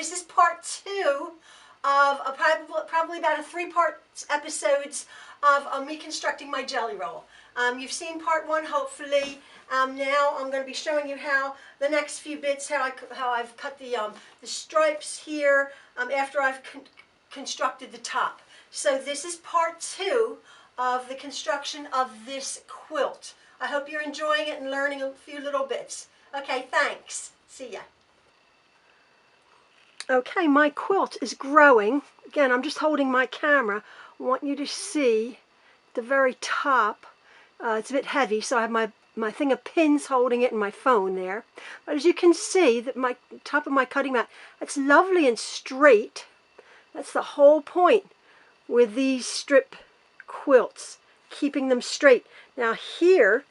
This is part 2 of probably about a 3-part episodes of me constructing my jelly roll. You've seen part 1, hopefully. Now I'm going to be showing you how the next few bits, how I've cut the stripes here after I've constructed the top. So this is part 2 of the construction of this quilt. I hope you're enjoying it and learning a few little bits. Okay, thanks. See ya. Okay, my quilt is growing. Again, I'm just holding my camera. I want you to see the very top. It's a bit heavy, so I have my thing of pins holding it and my phone there. But as you can see, that my top of my cutting mat, it's lovely and straight. That's the whole point with these strip quilts, keeping them straight. Now here,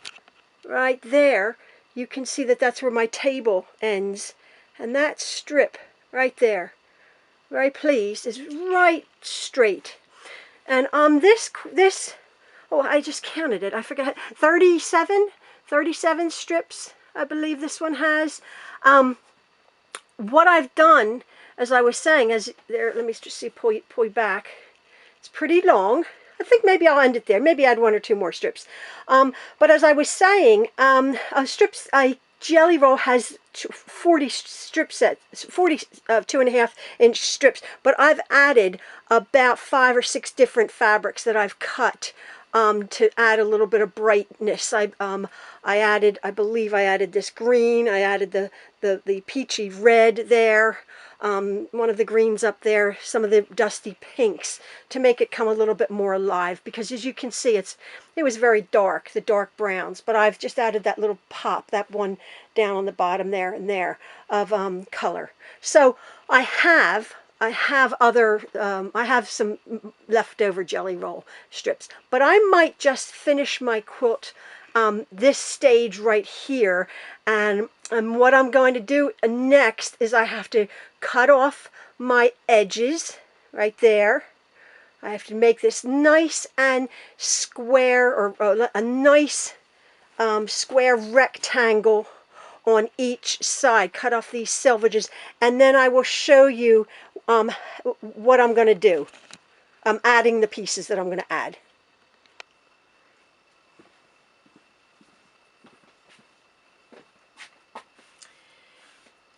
right there, you can see that that's where my table ends. And that strip right there, very pleased, is right straight. And this, oh, I just counted it, I forgot, 37 strips, I believe this one has. What I've done, as I was saying, as there, let me just see, pull you back. It's pretty long. I think maybe I'll end it there. Maybe add 1 or 2 more strips. But as I was saying, a jelly roll has 40 strip sets, 40 2.5-inch strips, but I've added about 5 or 6 different fabrics that I've cut to add a little bit of brightness. I believe I added this green, I added the peachy red there, one of the greens up there, some of the dusty pinks, to make it come a little bit more alive, because as you can see, it was very dark, the dark browns, but I've just added that little pop, that one down on the bottom there and there of color. So I have some leftover jelly roll strips, but I might just finish my quilt this stage right here, and what I'm going to do next is I have to cut off my edges right there. I have to make this nice and square, or a nice square rectangle on each side. Cut off these selvages, and then I will show you what I'm going to do. I'm adding the pieces that I'm going to add.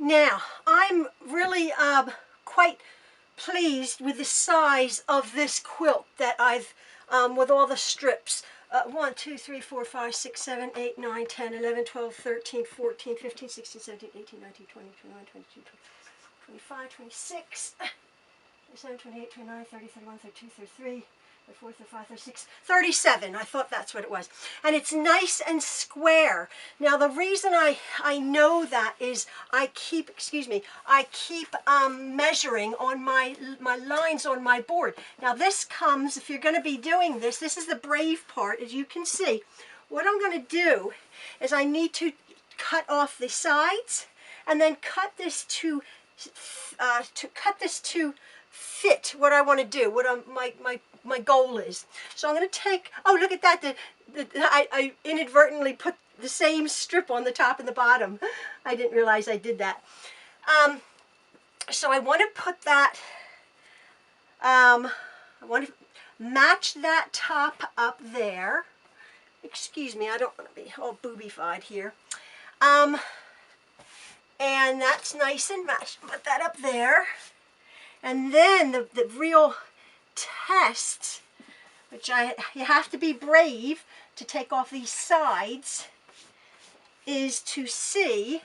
Now, I'm really quite pleased with the size of this quilt that I've, with all the strips. 1, 2, 3, 4, 5, 6, 7, 8, 9, 10, 11, 12, 13, 14, 15, 16, 17, 18, 19, 20, 21, 22, 25, 26, 27, 28, 29, 30, 31, 32, 33, 34, 35, 36, 37. I thought that's what it was. And it's nice and square. Now the reason I know that is I keep measuring on my lines on my board. Now this comes, if you're going to be doing this, this is the brave part, as you can see. What I'm going to do is I need to cut off the sides and then cut this to fit what I want to do, what my goal is. So I'm going to take, oh, look at that, I inadvertently put the same strip on the top and the bottom. I didn't realize I did that. So I want to put that, I want to match that top up there. Excuse me, I don't want to be all boobified here. And that's nice and matched. Put that up there. And then the real test, which you have to be brave to take off these sides, is to see,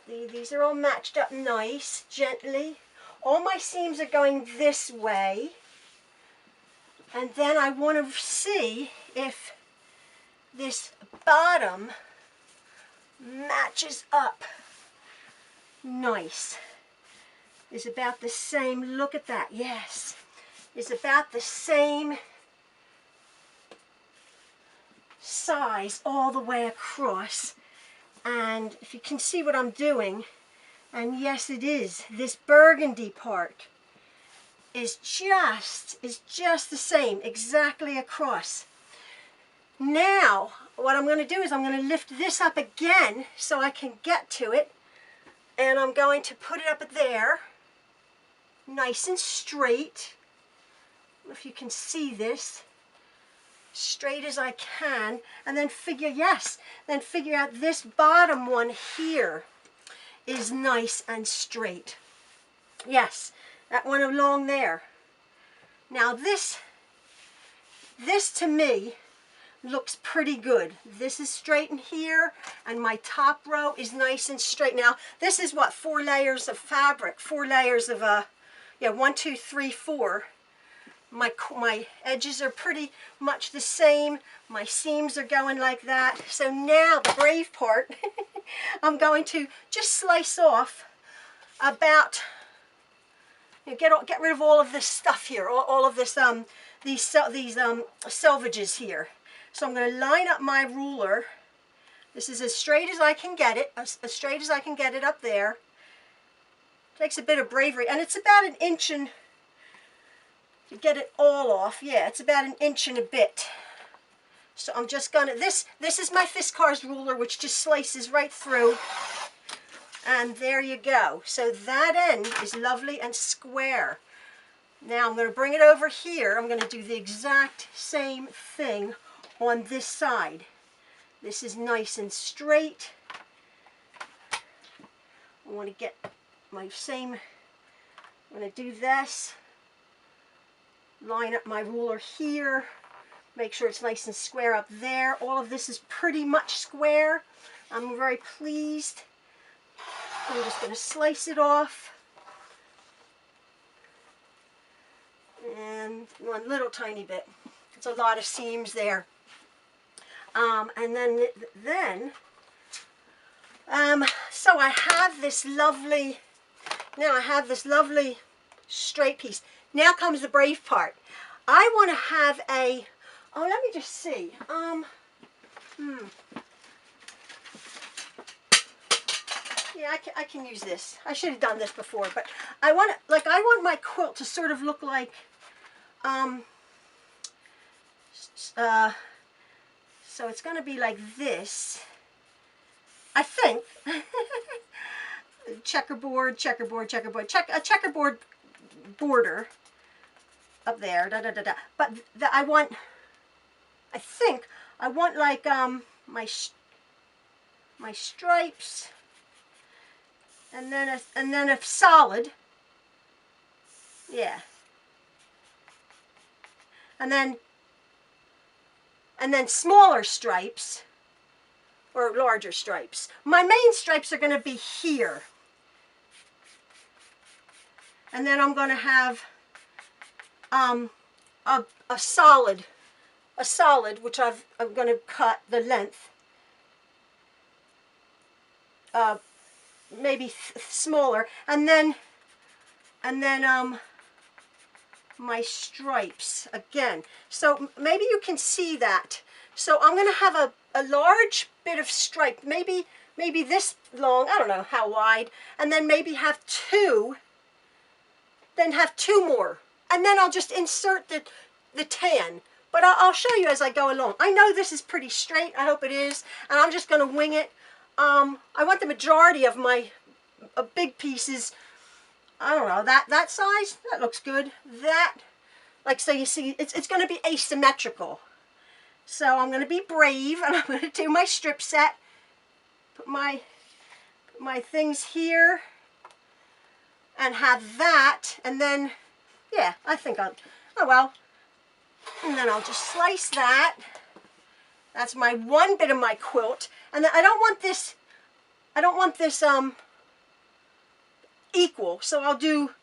these are all matched up nice, gently. All my seams are going this way. And then I want to see if this bottom matches up nice. Is about the same, look at that, yes, is about the same size all the way across. And if you can see what I'm doing, and yes it is, this burgundy part is just the same, exactly across. Now what I'm going to do is I'm going to lift this up again so I can get to it. And I'm going to put it up there, nice and straight. I don't know if you can see this. Straight as I can. And then figure out this bottom one here is nice and straight. Yes, that one along there. Now this to me looks pretty good. This is straight in here, and my top row is nice and straight. Now this is what, 4 layers of fabric, 4 layers of 1, 2, 3, 4. My edges are pretty much the same. My seams are going like that. So now the brave part, I'm going to just slice off about, get rid of all of this stuff here, all of this these selvages here. So I'm going to line up my ruler. This is as straight as I can get it, as straight as I can get it up there. Takes a bit of bravery, and it's about 1 inch and to get it all off. Yeah, it's about 1 inch and a bit. So I'm just gonna, this is my Fiskars ruler, which just slices right through. And there you go. So that end is lovely and square. Now I'm going to bring it over here. I'm going to do the exact same thing on this side. This is nice and straight. I want to get my same, I'm going to do this. Line up my ruler here. Make sure it's nice and square up there. All of this is pretty much square. I'm very pleased. I'm just going to slice it off. And one little tiny bit. It's a lot of seams there. And then so I have this lovely, now I have this lovely straight piece. Now comes the brave part. I want to have a, oh, let me just see. Yeah, I can use this. I should have done this before, but I want my quilt to sort of look like, so it's going to be like this, I think. Checkerboard border up there, But I think I want like my stripes, and then a solid, yeah, and then smaller stripes or larger stripes. My main stripes are going to be here. And then I'm going to have a solid, which I'm going to cut the length, maybe smaller, and then my stripes again. So maybe you can see that. So I'm going to have a large bit of stripe, maybe this long, I don't know how wide, and then maybe have 2. Then have 2 more, and then I'll just insert the tan. But I'll show you as I go along. I know this is pretty straight. I hope it is, and I'm just going to wing it. I want the majority of my big pieces. I don't know, that size. That looks good. That, like, so you see, it's going to be asymmetrical. So I'm going to be brave, and I'm going to do my strip set. Put my things here. And have that, and then, yeah, I think I'll, oh well, and then I'll just slice that. That's my one bit of my quilt, and then I don't want this equal, so I'll do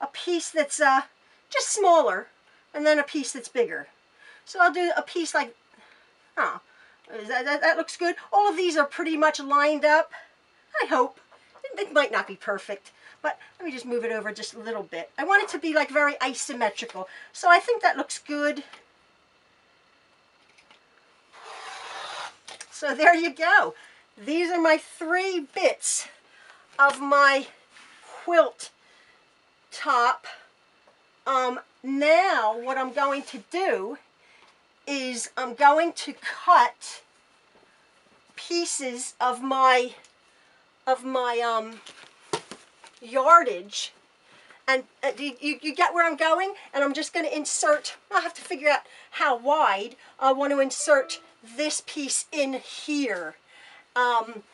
a piece that's just smaller, and then a piece that's bigger. So I'll do a piece like, oh, that looks good. All of these are pretty much lined up, I hope. It might not be perfect. But let me just move it over just a little bit. I want it to be like very asymmetrical. So I think that looks good. So there you go. These are my 3 bits of my quilt top. Now what I'm going to do is I'm going to cut pieces of my yardage. And you get where I'm going? And I'm just going to insert, I'll have to figure out how wide I want to insert this piece in here. And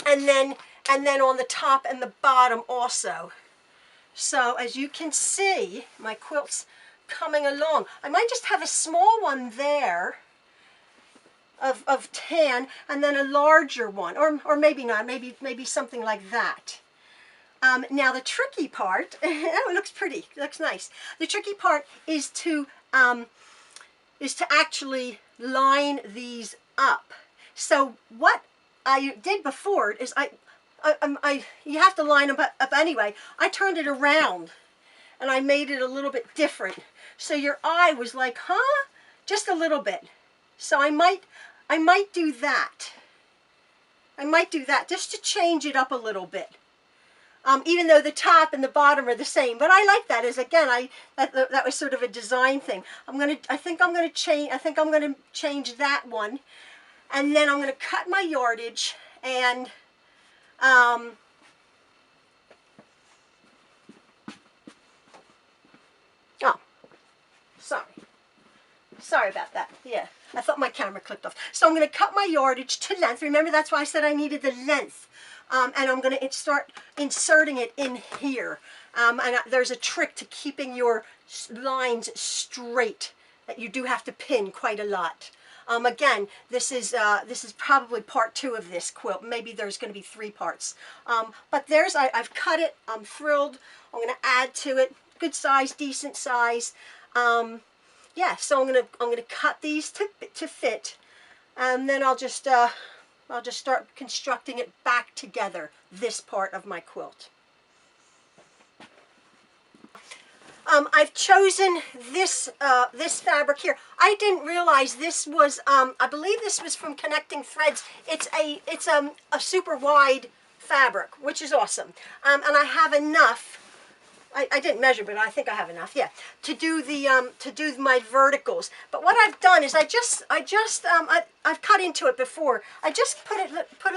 then on the top and the bottom also. So as you can see, my quilt's coming along. I might just have a small one there of tan, and then a larger one, or maybe not, maybe something like that. Now the tricky part, oh, it looks pretty, it looks nice. The tricky part is to actually line these up. So what I did before is you have to line them up anyway. I turned it around and I made it a little bit different. So your eye was like, huh? Just a little bit. So I might do that. I might do that just to change it up a little bit. Even though the top and the bottom are the same, but I like that. As again, that was sort of a design thing. I think I'm gonna change that one, and then I'm gonna cut my yardage and oh, sorry about that. Yeah, I thought my camera clicked off. So I'm gonna cut my yardage to length. Remember, that's why I said I needed the length. And I'm going to start inserting it in here. There's a trick to keeping your lines straight that you do have to pin quite a lot. Again, this is probably part 2 of this quilt. Maybe there's going to be 3 parts. But I've cut it. I'm thrilled. I'm going to add to it. Good size, decent size. Yeah, so I'm going to cut these to fit, and then I'll just start constructing it back together, this part of my quilt. I've chosen this fabric here. I didn't realize this was, I believe this was from Connecting Threads. It's a super wide fabric, which is awesome. And I have enough. I didn't measure, but I think I have enough, yeah, to do my verticals. But what I've done is I've cut into it before. I just put a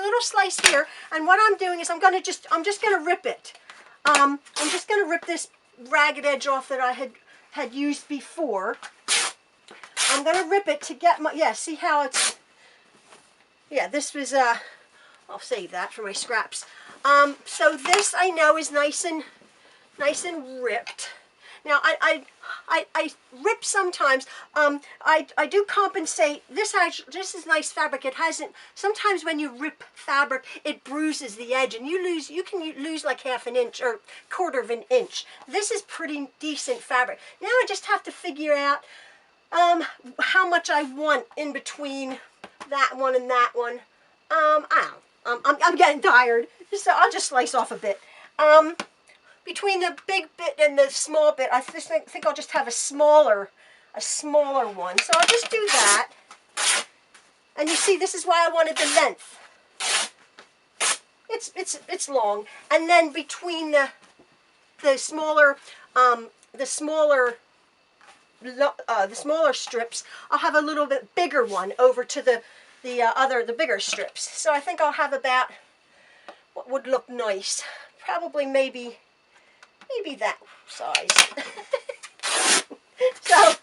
little slice here, and what I'm doing is I'm just gonna rip it. I'm just gonna rip this ragged edge off that I had used before. I'm gonna rip it to get my, yeah, see how it's, yeah, this was I'll save that for my scraps. So this I know is nice and ripped. Now I rip sometimes. I do compensate. This is nice fabric. It hasn't. Sometimes when you rip fabric, it bruises the edge, and you can lose like half an inch or quarter of an inch. This is pretty decent fabric. Now I just have to figure out how much I want in between that one and that one. I don't know. I'm getting tired, so I'll just slice off a bit. Between the big bit and the small bit, I just think I'll just have a smaller one. So I'll just do that. And you see, this is why I wanted the length. It's long. And then between the smaller strips, I'll have a little bit bigger one over to the bigger strips. So I think I'll have about what would look nice. Probably maybe that size. so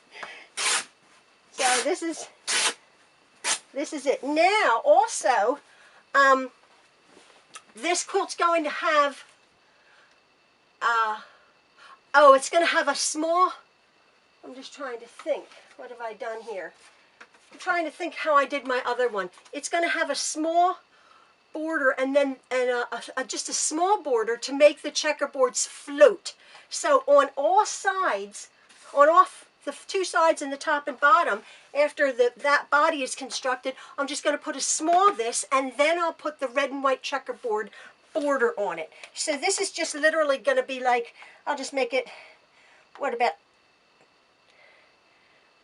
this is it. Now also, this quilt's going to have it's going to have a small, I'm just trying to think, what have I done here? I'm trying to think how I did my other one. It's going to have a small border and then just a small border to make the checkerboards float. So on all sides, off the 2 sides and the top and bottom, after that body is constructed, I'm just going to put a small this, and then I'll put the red and white checkerboard border on it. So this is just literally going to be like, I'll just make it, what about,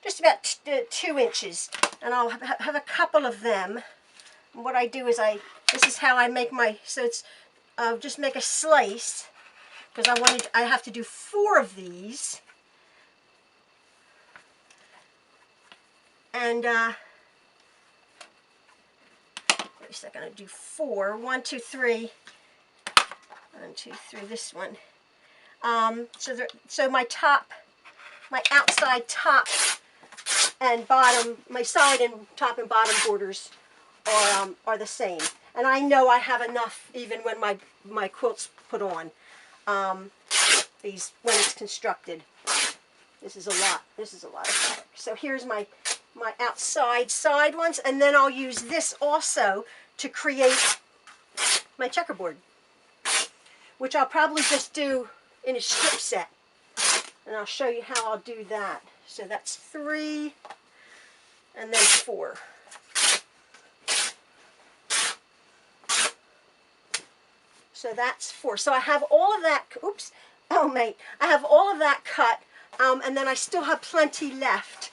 just about 2 inches, and I'll have a couple of them. And what I do is this is how I make my, so it's, just make a slice, because I have to do 4 of these. And, wait a second, I do 4, 1, 2, 3, 1, 2, 3, this one. So my top, my outside top and bottom, my side and top and bottom borders are the same. And I know I have enough even when my quilt's put on. When it's constructed. This is a lot. This is a lot of fabric. So here's my outside side ones, and then I'll use this also to create my checkerboard, which I'll probably just do in a strip set. And I'll show you how I'll do that. So that's 3 and then 4. So that's 4. So I have all of that, oops, oh mate, I have all of that cut, and then I still have plenty left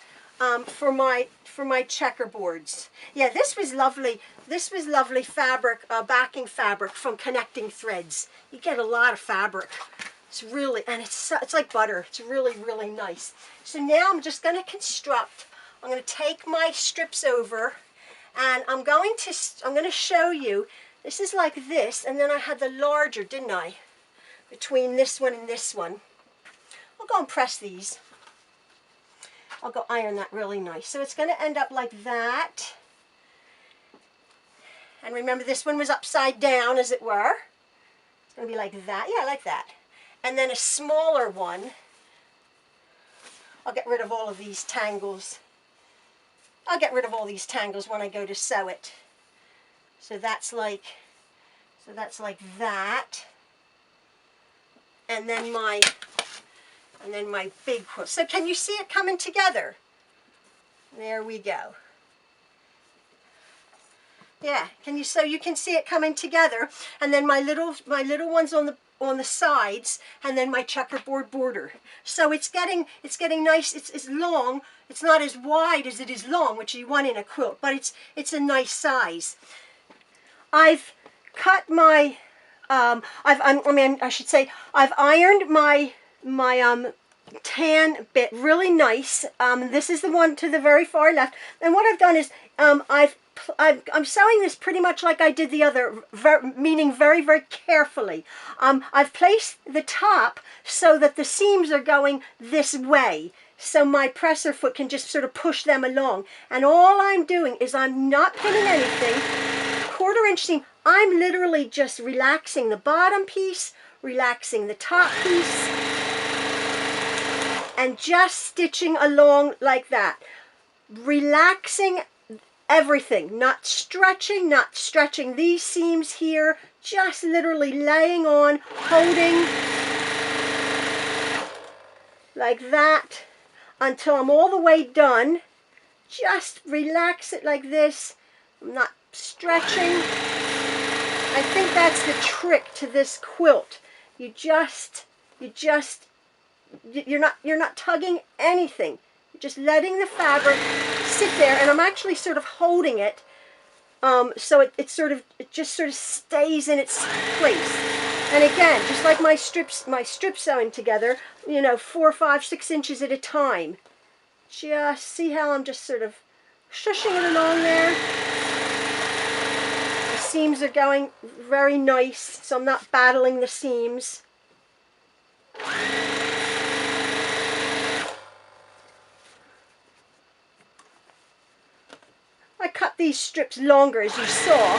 for my checkerboards. Yeah, this was lovely. This was lovely fabric, backing fabric from Connecting Threads. You get a lot of fabric. It's really, and it's like butter. It's really, really nice. So now I'm just going to construct. I'm going to take my strips over, and I'm going to show you. This is like this, and then I had the larger, didn't I? Between this one and this one. I'll go and press these. I'll go iron that really nice. So it's going to end up like that. And remember, this one was upside down, as it were. It's going to be like that. Yeah, like that. And then a smaller one. I'll get rid of all of these tangles. I'll get rid of all these tangles when I go to sew it. So that's like that. And then my big quilt. So can you see it coming together? There we go. Yeah, so you can see it coming together, and then my little ones on the sides, and then my checkerboard border. So it's getting nice. It's long. It's not as wide as it is long, which you want in a quilt, but it's a nice size. I've cut my I've ironed my tan bit really nice. This is the one to the very far left, and what I've done is I'm sewing this pretty much like I did the other, meaning very, very carefully. I've placed the top so that the seams are going this way, so my presser foot can just sort of push them along. And all I'm doing is I'm not pinning anything. 1/4 inch seam. I'm literally just relaxing the bottom piece, relaxing the top piece, and just stitching along like that. Relaxing everything, not stretching these seams here, just literally laying on, holding like that until I'm all the way done. Just relax it like this. I'm not stretching. I think that's the trick to this quilt. You're not tugging anything. You're just letting the fabric sit there, and I'm actually sort of holding it, so it just sort of stays in its place. And again, just like my strip sewing together, 4, 5, 6 inches at a time. Just see how I'm just sort of shushing it along there. The seams are going very nice, so I'm not battling the seams. I cut these strips longer, as you saw,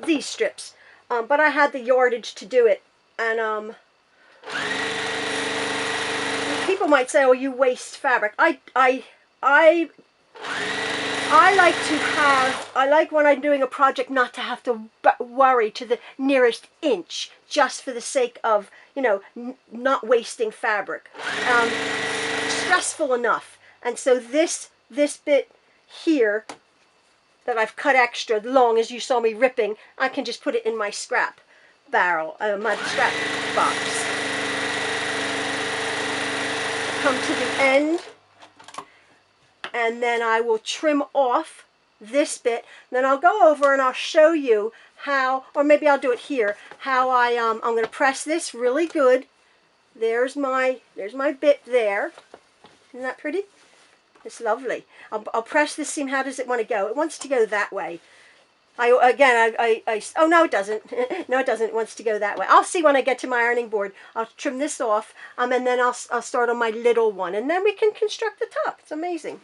these strips, but I had the yardage to do it, and people might say, "Oh, you waste fabric." I like when I'm doing a project not to have to worry to the nearest inch, just for the sake of, not wasting fabric. Stressful enough, and so this bit here that I've cut extra long, as you saw me ripping, I can just put it in my scrap barrel, my scrap box. Come to the end, and then I will trim off this bit. Then I'll go over and I'll show you how, or maybe I'll do it here, how I'm going to press this really good. There's my bit there. Isn't that pretty? It's lovely. I'll press this seam. How does it want to go? It wants to go that way. Oh no, it doesn't. No, it doesn't. It wants to go that way. I'll see when I get to my ironing board. I'll trim this off, and then I'll start on my little one, and then we can construct the top. It's amazing.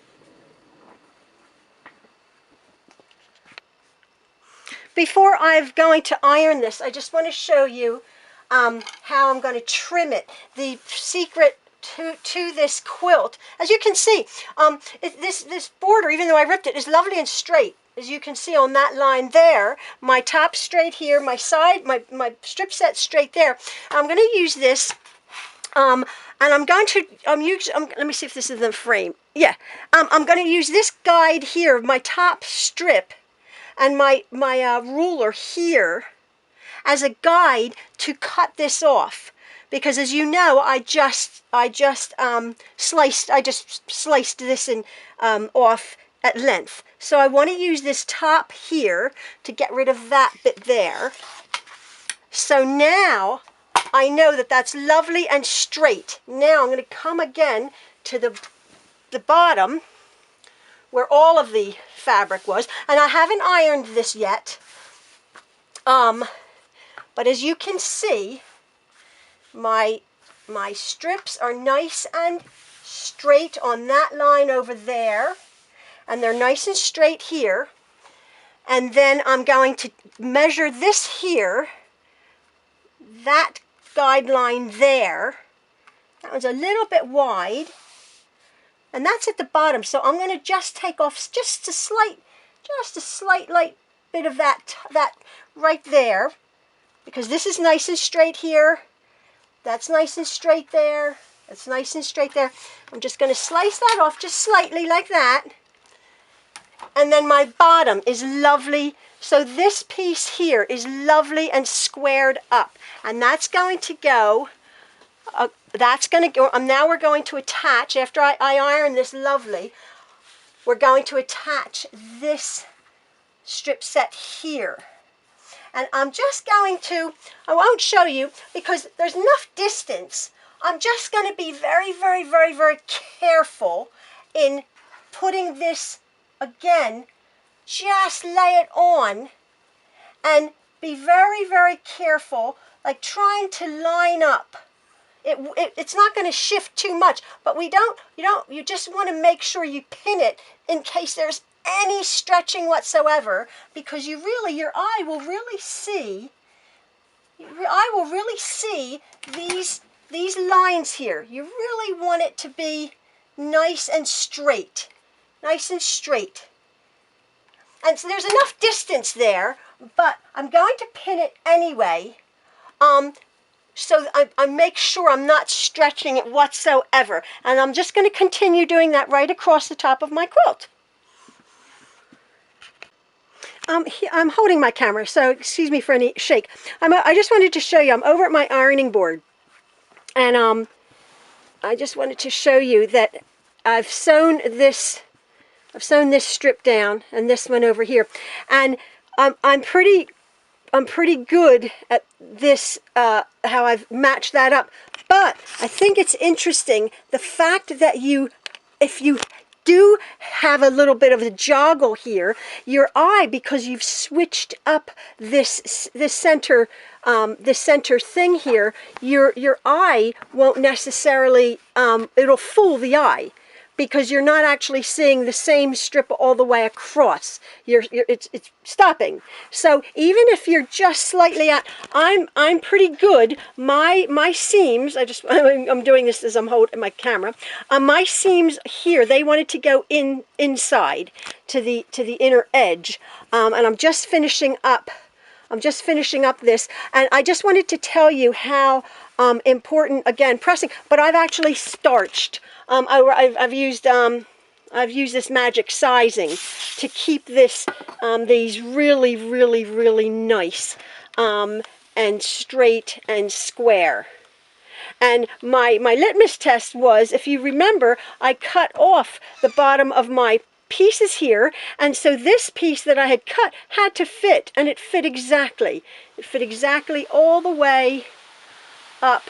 Before I'm going to iron this, I just want to show you how I'm going to trim it. The secret to this quilt, as you can see, this border, even though I ripped it, is lovely and straight. As you can see on that line there, my top straight here, my side, my strip set straight there. I'm going to use this, and I'm going to let me see if this is the frame. Yeah, I'm going to use this guide here, my top strip, and my ruler here as a guide to cut this off, because as you know, I just sliced this in off at length. So I want to use this top here to get rid of that bit there. So now I know that that's lovely and straight. Now I'm going to come again to the bottom where all of the fabric was, and I haven't ironed this yet. But as you can see, my strips are nice and straight on that line over there, and they're nice and straight here. And then I'm going to measure this here, that guideline there. That one's a little bit wide, and that's at the bottom. So I'm going to just take off just a slight light bit of that right there, because this is nice and straight here. That's nice and straight there. That's nice and straight there. I'm just going to slice that off just slightly like that. And then my bottom is lovely. So this piece here is lovely and squared up. And that's going to go, now we're going to attach, after I iron this lovely, we're going to attach this strip set here. And I'm just going to, I won't show you because there's enough distance. I'm just going to be very, very, very, very careful in putting this, again, just lay it on and be very, very careful, like trying to line up. It's not going to shift too much, but you just want to make sure you pin it in case there's any stretching whatsoever, because your eye will really see these lines here. You really want it to be nice and straight. And so there's enough distance there, but I'm going to pin it anyway, so I make sure I'm not stretching it whatsoever. And I'm just going to continue doing that right across the top of my quilt. I'm holding my camera, so excuse me for any shake. I just wanted to show you, I'm over at my ironing board, and I just wanted to show you that I've sewn this strip down and this one over here, and I'm pretty good at this, how I've matched that up. But I think it's interesting the fact that if you do have a little bit of a joggle here, your eye, because you've switched up this center thing here, your eye won't necessarily, it'll fool the eye, because you're not actually seeing the same strip all the way across. It's stopping. So even if you're just slightly out, I'm pretty good. My seams, I'm doing this as I'm holding my camera. My seams here, they wanted to go inside to the inner edge, and I'm just finishing up. This, and I just wanted to tell you how important, again, pressing. But I've actually starched. I've used this magic sizing to keep these really, really, really nice and straight and square. And my litmus test was, if you remember, I cut off the bottom of my pieces here, and so this piece that I had cut had to fit, and it fit exactly. It fit exactly all the way up.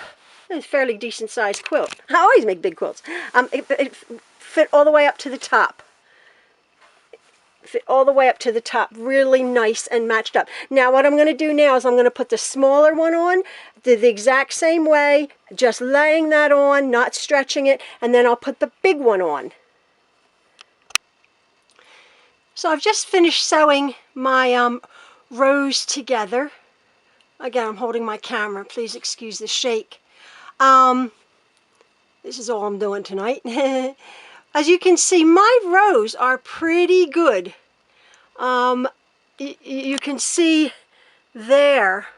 It's a fairly decent sized quilt. I always make big quilts. It fit all the way up to the top. fit all the way up to the top, really nice and matched up. Now what I'm going to do now is I'm going to put the smaller one on the exact same way, just laying that on, not stretching it, and then I'll put the big one on. So I've just finished sewing my rows together. Again, I'm holding my camera, please excuse the shake. This is all I'm doing tonight. As you can see, my rows are pretty good. You can see there,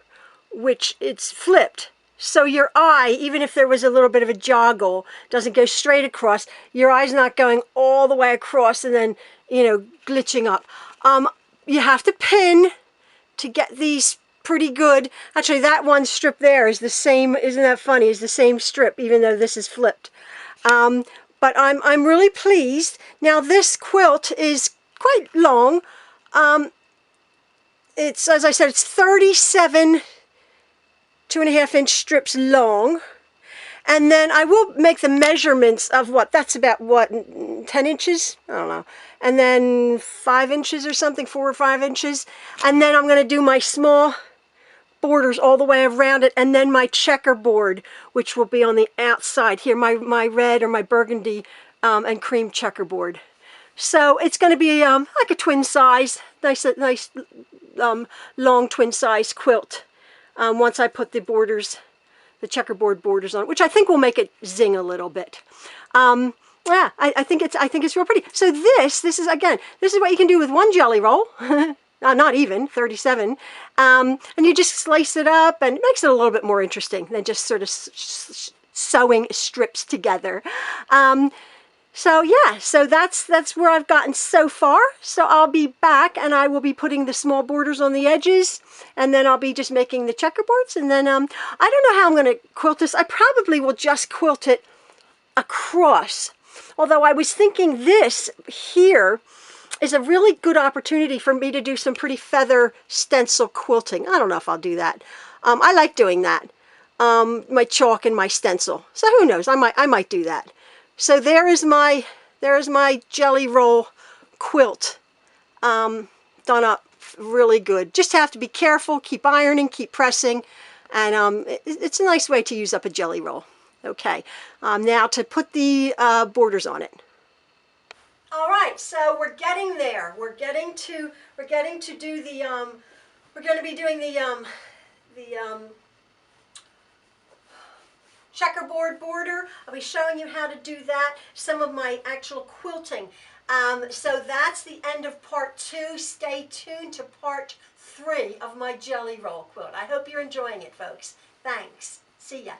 which it's flipped. So your eye, even if there was a little bit of a joggle, doesn't go straight across. Your eye's not going all the way across and then, you know, glitching up. You have to pin to get these pretty good. Actually, that one strip there is the same, isn't that funny? Is the same strip, even though this is flipped. But I'm really pleased. Now this quilt is quite long. It's, as I said, it's 37 2.5-inch strips long. And then I will make the measurements of that's about 10 inches? I don't know. And then 5 inches or something, 4 or 5 inches. And then I'm going to do my small borders all the way around it, and then my checkerboard, which will be on the outside here, my red or my burgundy and cream checkerboard. So it's going to be like a twin size, nice long twin size quilt. Once I put the borders, the checkerboard borders on it, which I think will make it zing a little bit. Yeah, I think it's real pretty. So this is what you can do with one jelly roll. Not even 37, and you just slice it up, and it makes it a little bit more interesting than just sort of sewing strips together. So yeah, so that's where I've gotten so far. So I'll be back, and I will be putting the small borders on the edges, and then I'll be just making the checkerboards, and then I don't know how I'm going to quilt this. I probably will just quilt it across, although I was thinking this here is a really good opportunity for me to do some pretty feather stencil quilting. I don't know if I'll do that. I like doing that. My chalk and my stencil. So who knows? I might do that. So there is my jelly roll quilt, done up really good. Just have to be careful, keep ironing, keep pressing, and it's a nice way to use up a jelly roll. Okay, now to put the borders on it. All right, so we're getting there. We're getting to do the we're going to be doing the checkerboard border. I'll be showing you how to do that, some of my actual quilting. So that's the end of part 2. Stay tuned to part 3 of my jelly roll quilt. I hope you're enjoying it, folks. Thanks. See ya.